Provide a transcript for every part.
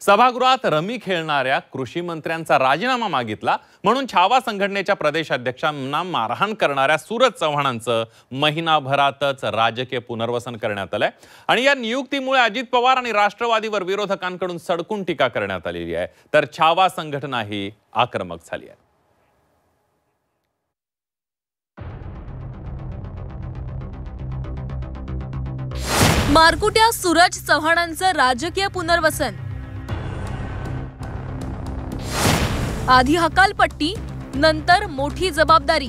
सभागृहात रमी खेळणाऱ्या कृषी मंत्र्यांचा राजीनामा मागितला म्हणून छावा संघटनेच्या प्रदेशाध्यक्षांना मारहाण करणाऱ्या सूरज चव्हाणांचं महिनाभरातच राजकीय पुनर्वसन करण्यात आलंय आणि या नियुक्तीमुळे अजित पवार आणि राष्ट्रवादीवर विरोधकांकडून सडकून टीका करण्यात आलेली आहे, तर छावा संघटनाही आक्रमक झाली आहे। मारकुट्या सूरज चव्हाणांचं राजकीय पुनर्वसन, आधी हकालपट्टी नंतर मोठी जबाबदारी।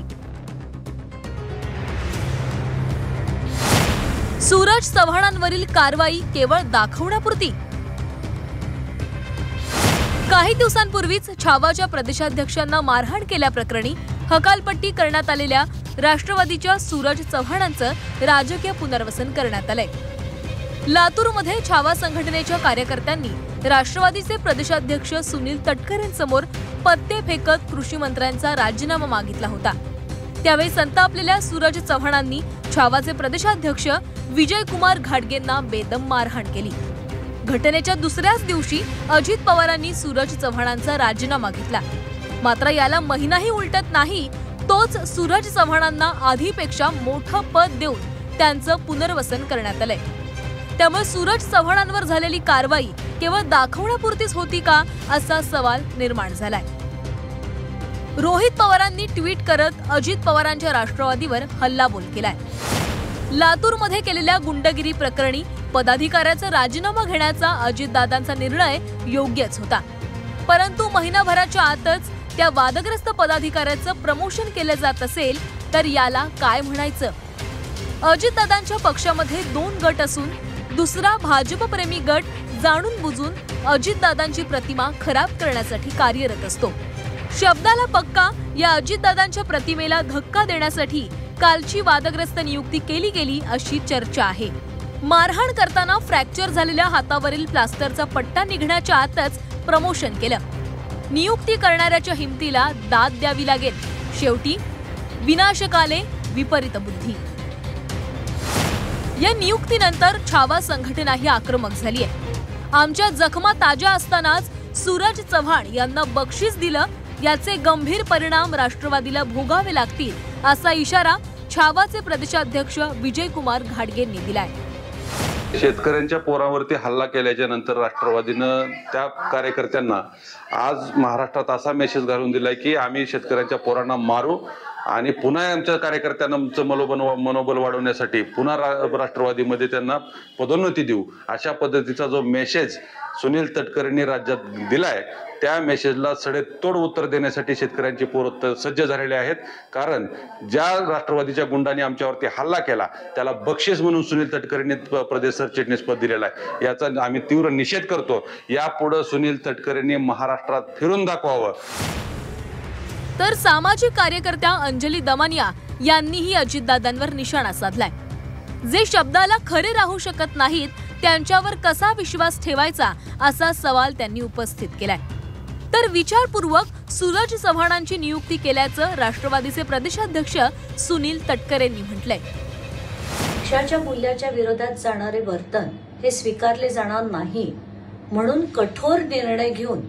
सूरज चव्हाणांवरील कारवाई केवळ दाखवण्यापुरती। काही दिवसांपूर्वीच छावाच्या प्रदेशाध्यक्षांना मारहाण केल्याप्रकरणी हकालपट्टी करण्यात आलेल्या राष्ट्रवादीच्या सूरज चव्हाणांचं राजकीय पुनर्वसन करण्यात आलंय। लातूरमध्ये छावा संघटनेच्या कार्यकर्त्यांनी राष्ट्रवादीचे प्रदेशाध्यक्ष सुनील तटकरेंसमोर पत्ते फेकत कृषी मंत्र्यांचा राजीनामा मागितला होता। त्यावेळी संतापलेल्या सूरज चव्हाणांनी छावाचे प्रदेशाध्यक्ष विजयकुमार घाटगेंना बेदम मारहाण केली। घटनेच्या दुसऱ्याच दिवशी अजित पवारांनी सूरज चव्हाणांचा राजीनामा घेतला, मात्र याला महिनाही उलटत नाही तोच सूरज चव्हाणांना आधीपेक्षा मोठं पद देऊन त्यांचं पुनर्वसन करण्यात आलंय। त्यामुळे सूरज चव्हाणांवर झालेली कारवाई केवळ दाखवण्यापुरतीच होती का असा सवाल निर्माण झालाय। रोहित पवारांनी ट्विट करत अजित पवारांच्या राष्ट्रवादीवर हल्लाबोल केलाय। लातूरमध्ये केलेल्या गुंडगिरी प्रकरणी पदाधिकाऱ्याचा राजीनामा घेण्याचा अजितदादांचा निर्णय योग्यच होता, परंतु महिनाभराच्या आतच त्या वादग्रस्त पदाधिकाऱ्याचं प्रमोशन केलं जात असेल तर याला काय म्हणायचं। अजितदादांच्या पक्षामध्ये 2 गट असून दुसरा भाजपप्रेमी गट जाणून बुजून अजितदादांची प्रतिमा खराब करण्यासाठी कार्यरत असतो। शब्दाला पक्का या अजितदादांच्या प्रतिमेला धक्का देण्यासाठी कालची वादग्रस्त नियुक्ती केली गेली अशी चर्चा आहे। मारहाण करताना फ्रॅक्चर झालेल्या हातावरील प्लास्टरचा पट्टा निघण्याच्या आतच प्रमोशन केलं। नियुक्ती करणाऱ्याच्या हिमतीला दाद द्यावी लागेल। शेवटी विनाशकाले विपरीत बुद्धी। या नियुक्तीनंतर छावा संघटनाही आक्रमक झाली आहे। आमच्या जखमा ताज्या असतानाच सूरज चव्हाण यांना बक्षीस दिलं, याचे गंभीर परिणाम राष्ट्रवादीला भोगावे लागतील असा इशारा छावाचे प्रदेशाध्यक्ष विजयकुमार घाटगेंनी दिलाय। शेतकऱ्यांच्या पोरांवरती हल्ला केल्याच्या नंतर राष्ट्रवादीनं त्या कार्यकर्त्यांना आज महाराष्ट्रात असा मेसेज घालून दिलाय की आम्ही शेतकऱ्यांच्या पोरांना मारू आणि पुन्हा आमच्या कार्यकर्त्यांना मनोबल वाढवण्यासाठी पुन्हा राष्ट्रवादीमध्ये त्यांना पदोन्नती देऊ, अशा पद्धतीचा जो मेसेज सुनील तटकरेंनी राज्यात दिलाय त्या मेसेजला सडेतोड उत्तर देण्यासाठी शेतकऱ्यांचे पोर सज्ज झालेले आहेत। कारण ज्या राष्ट्रवादीच्या गुंडांनी आमच्यावरती हल्ला केला त्याला बक्षीस म्हणून सुनील तटकरेंनी प्रदेश सरचिटणीस पद दिलेलं आहे, याचा आम्ही तीव्र निषेध करतो। यापुढे सुनील तटकरेंनी महाराष्ट्रात फिरून दाखवावं। तर सामाजिक कार्यकर्त्या अंजली दमानिया यांनीही अजितदादांवर निशाणा साधलाय। जे शब्दाला खरे राहू शकत नाहीत त्यांच्यावर कसा विश्वास ठेवायचा असा सवाल त्यांनी उपस्थित केलाय। तर विचारपूर्वक सूरज चव्हाणांची नियुक्ती केल्याचं राष्ट्रवादीचे प्रदेशाध्यक्ष सुनील तटकरेंनी म्हटलंय। पक्षाच्या मूल्याच्या विरोधात जाणारे वर्तन हे स्वीकारले जाणार नाही म्हणून कठोर निर्णय घेऊन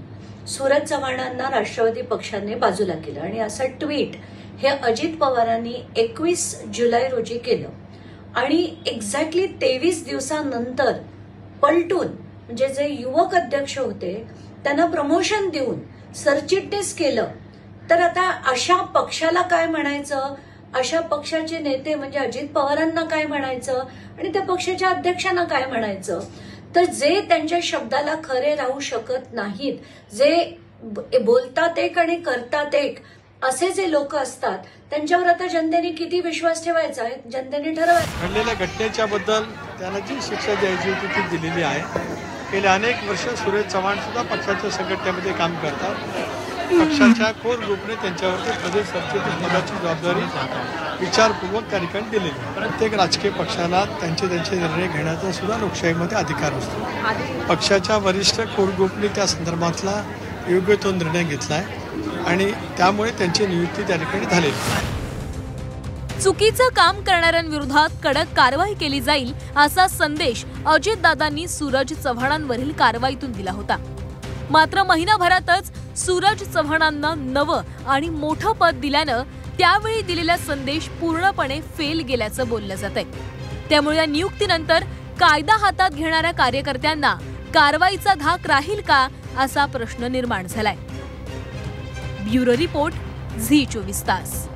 सूरज चव्हाणांना राष्ट्रवादी पक्षाने बाजूला केलं आणि असं ट्विट हे अजित पवारांनी 21 जुलै रोजी केलं आणि एक्झॅक्टली 23 दिवसानंतर पलटून म्हणजे जे युवक अध्यक्ष होते त्यांना प्रमोशन देऊन सरचिटणीस केलं। तर आता अशा पक्षाला काय म्हणायचं, अशा पक्षाचे नेते म्हणजे अजित पवारांना काय म्हणायचं आणि त्या पक्षाच्या अध्यक्षांना काय म्हणायचं। तर जे त्यांच्या शब्दाला खरे राहू शकत नाहीत, जे बोलतात एक आणि करतात एक असे जे लोक असतात त्यांच्यावर आता जनतेने किती विश्वास ठेवायचा आहे जनतेने ठरवायचं। घडलेल्या घटनेच्या बद्दल त्यांना जी शिक्षा द्यायची होती ती दिलेली आहे। गेले अनेक वर्ष सूरज चव्हाण सुद्धा पक्षाच्या संघटनेमध्ये काम करतात। पक्षाच्या कोर ग्रुपने त्यांच्यावरती प्रदेश सरचिटणीस पदाची जबाबदारी विचारपूर्वक त्या ठिकाणी दिलेली। प्रत्येक राजकीय पक्षाला त्यांचे निर्णय घेण्याचा सुद्धा लोकशाहीमध्ये अधिकार असतो। पक्षाच्या वरिष्ठ कोर ग्रुपने त्या संदर्भातला योग्य तो निर्णय घेतलाय आणि त्यामुळे त्यांची नियुक्ती त्या ठिकाणी झालेली। चुकीचं काम करणाऱ्यांविरोधात कडक कारवाई केली जाईल असा संदेश अजितदादांनी सूरज चव्हाणांवरील कारवाईतून दिला होता। मात्र महिनाभरातच सूरज चव्हाणांना नवं आणि मोठं पद दिल्यानं त्यावेळी दिलेला संदेश पूर्णपणे फेल गेल्याचं बोललं जातंय। त्यामुळे या नियुक्तीनंतर कायदा हातात घेणाऱ्या कार्यकर्त्यांना कारवाईचा धाक राहील का असा प्रश्न निर्माण झालाय। ब्युरो रिपोर्ट, झी 24 तास।